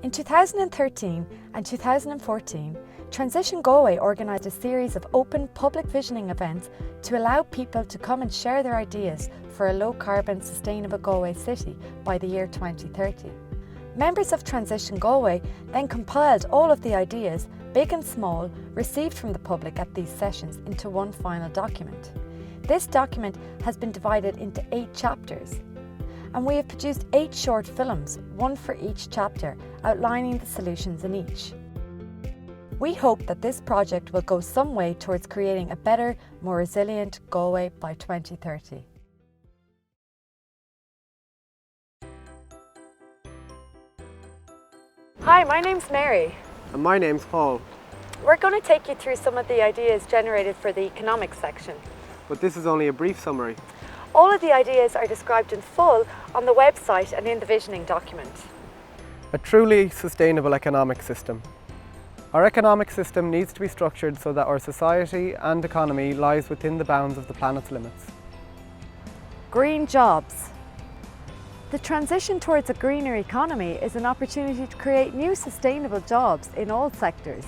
In 2013 and 2014, Transition Galway organised a series of open public visioning events to allow people to come and share their ideas for a low-carbon, sustainable Galway city by the year 2030. Members of Transition Galway then compiled all of the ideas, big and small, received from the public at these sessions into one final document. This document has been divided into 8 chapters, and we have produced 8 short films, one for each chapter, outlining the solutions in each. We hope that this project will go some way towards creating a better, more resilient Galway by 2030. Hi, my name's Mary. And my name's Paul. We're going to take you through some of the ideas generated for the economics section. But this is only a brief summary. All of the ideas are described in full on the website and in the visioning document. A truly sustainable economic system. Our economic system needs to be structured so that our society and economy lies within the bounds of the planet's limits. Green jobs. The transition towards a greener economy is an opportunity to create new sustainable jobs in all sectors.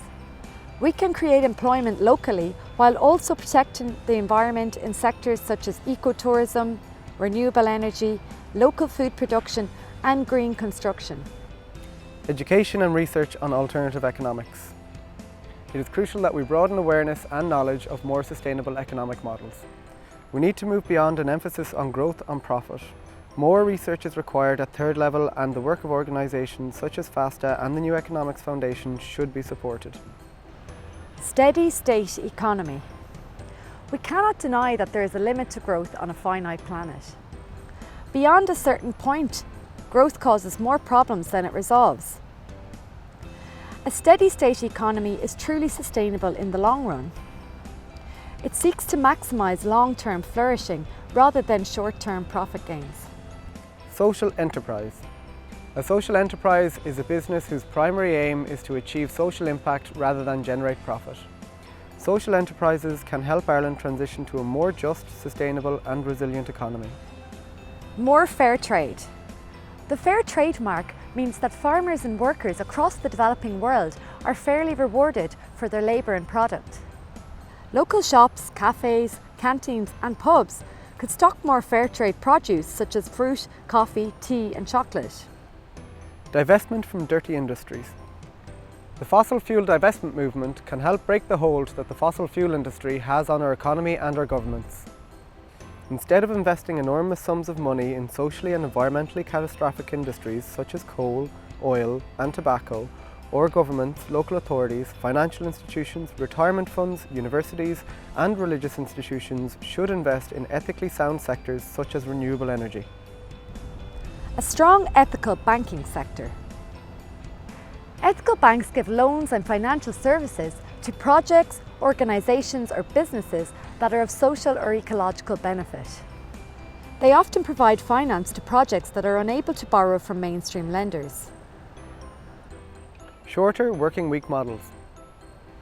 We can create employment locally while also protecting the environment in sectors such as ecotourism, renewable energy, local food production and green construction. Education and research on alternative economics. It is crucial that we broaden awareness and knowledge of more sustainable economic models. We need to move beyond an emphasis on growth and profit. More research is required at third level, and the work of organisations such as FASTA and the New Economics Foundation should be supported. Steady state economy. We cannot deny that there is a limit to growth on a finite planet. Beyond a certain point, growth causes more problems than it resolves. A steady state economy is truly sustainable in the long run. It seeks to maximise long-term flourishing rather than short-term profit gains. Social enterprise. A social enterprise is a business whose primary aim is to achieve social impact rather than generate profit. Social enterprises can help Ireland transition to a more just, sustainable and resilient economy. More fair trade. The fair trade mark means that farmers and workers across the developing world are fairly rewarded for their labour and product. Local shops, cafes, canteens and pubs could stock more fair trade produce such as fruit, coffee, tea and chocolate. Divestment from dirty industries. The fossil fuel divestment movement can help break the hold that the fossil fuel industry has on our economy and our governments. Instead of investing enormous sums of money in socially and environmentally catastrophic industries such as coal, oil and tobacco, or governments, local authorities, financial institutions, retirement funds, universities and religious institutions should invest in ethically sound sectors such as renewable energy. A strong ethical banking sector. Ethical banks give loans and financial services to projects, organisations or businesses that are of social or ecological benefit. They often provide finance to projects that are unable to borrow from mainstream lenders. Shorter working week models.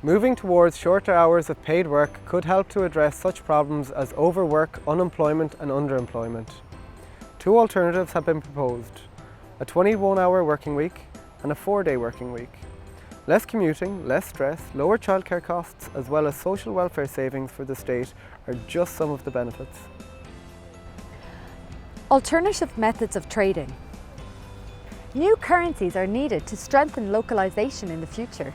Moving towards shorter hours of paid work could help to address such problems as overwork, unemployment and underemployment. 2 alternatives have been proposed: a 21-hour working week and a 4-day working week. Less commuting, less stress, lower childcare costs as well as social welfare savings for the state are just some of the benefits. Alternative methods of trading. New currencies are needed to strengthen localisation in the future.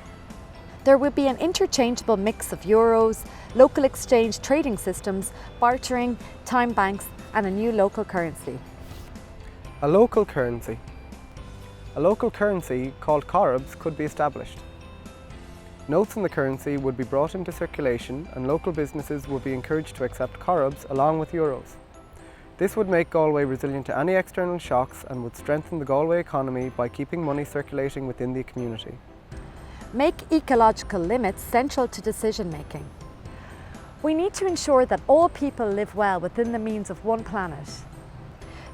There will be an interchangeable mix of euros, local exchange trading systems, bartering, time banks and a new local currency. A local currency. A local currency called corrobs could be established. Notes in the currency would be brought into circulation and local businesses would be encouraged to accept corrobs along with euros. This would make Galway resilient to any external shocks and would strengthen the Galway economy by keeping money circulating within the community. Make ecological limits central to decision making. We need to ensure that all people live well within the means of one planet.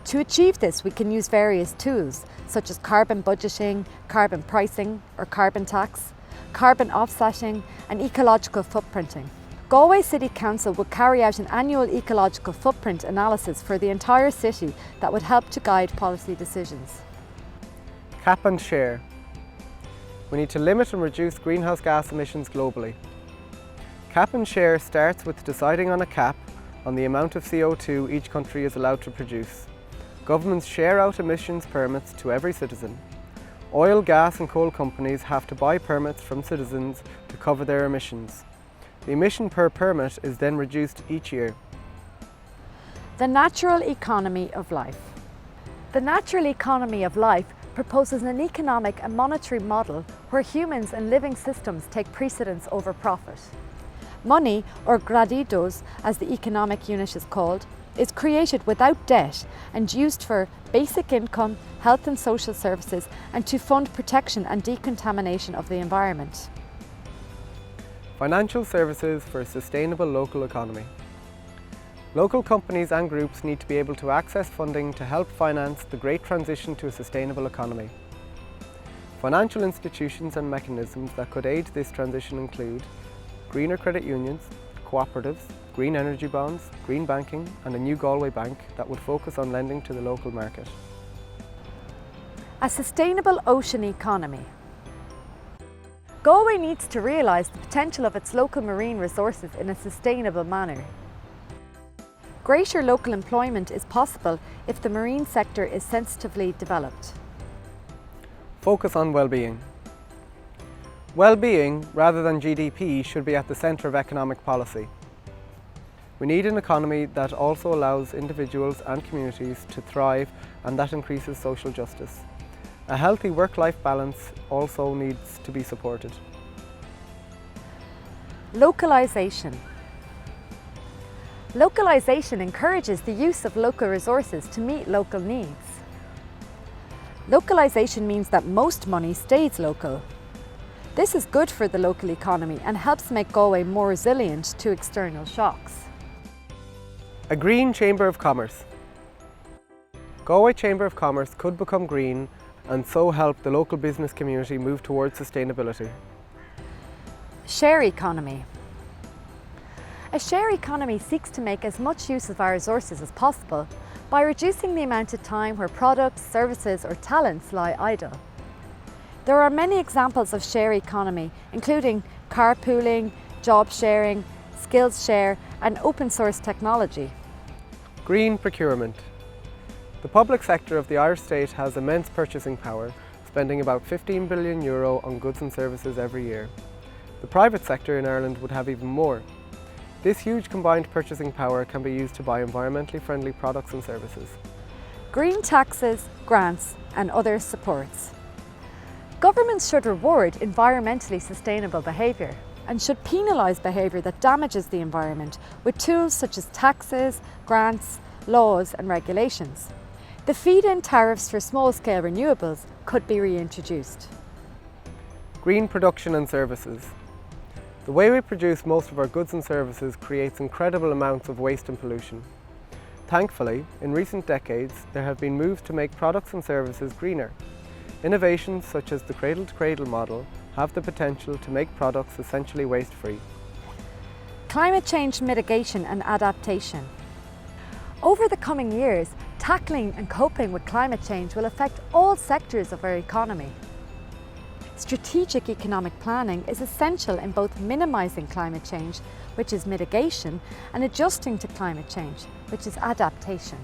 To achieve this, we can use various tools such as carbon budgeting, carbon pricing or carbon tax, carbon offsetting and ecological footprinting. Galway City Council will carry out an annual ecological footprint analysis for the entire city that would help to guide policy decisions. Cap and share. we need to limit and reduce greenhouse gas emissions globally. Cap and share starts with deciding on a cap on the amount of CO2 each country is allowed to produce. Governments share out emissions permits to every citizen. Oil, gas and coal companies have to buy permits from citizens to cover their emissions. The emission per permit is then reduced each year. The natural economy of life. The natural economy of life proposes an economic and monetary model where humans and living systems take precedence over profit. Money, or gradidos as the economic unit is called, is created without debt and used for basic income, health and social services, and to fund protection and decontamination of the environment. Financial services for a sustainable local economy. Local companies and groups need to be able to access funding to help finance the great transition to a sustainable economy. Financial institutions and mechanisms that could aid this transition include greener credit unions, cooperatives, green energy bonds, green banking, and a new Galway bank that would focus on lending to the local market. A sustainable ocean economy. Galway needs to realise the potential of its local marine resources in a sustainable manner. Greater local employment is possible if the marine sector is sensitively developed. Focus on well-being. Well-being, rather than GDP, should be at the centre of economic policy. We need an economy that also allows individuals and communities to thrive and that increases social justice. A healthy work-life balance also needs to be supported. Localisation. Localisation encourages the use of local resources to meet local needs. Localisation means that most money stays local. This is good for the local economy and helps make Galway more resilient to external shocks. A green Chamber of Commerce. Galway Chamber of Commerce could become green and so help the local business community move towards sustainability. Share economy. A share economy seeks to make as much use of our resources as possible by reducing the amount of time where products, services or talents lie idle. There are many examples of share economy, including carpooling, job sharing, skills share and open source technology. Green procurement. The public sector of the Irish state has immense purchasing power, spending about €15 billion on goods and services every year. The private sector in Ireland would have even more. This huge combined purchasing power can be used to buy environmentally friendly products and services. Green taxes, grants and other supports. Governments should reward environmentally sustainable behaviour and should penalise behaviour that damages the environment with tools such as taxes, grants, laws and regulations. The feed-in tariffs for small-scale renewables could be reintroduced. Green production and services. The way we produce most of our goods and services creates incredible amounts of waste and pollution. Thankfully, in recent decades, there have been moves to make products and services greener. Innovations such as the cradle-to-cradle model have the potential to make products essentially waste-free. Climate change mitigation and adaptation. Over the coming years, tackling and coping with climate change will affect all sectors of our economy. Strategic economic planning is essential in both minimising climate change, which is mitigation, and adjusting to climate change, which is adaptation.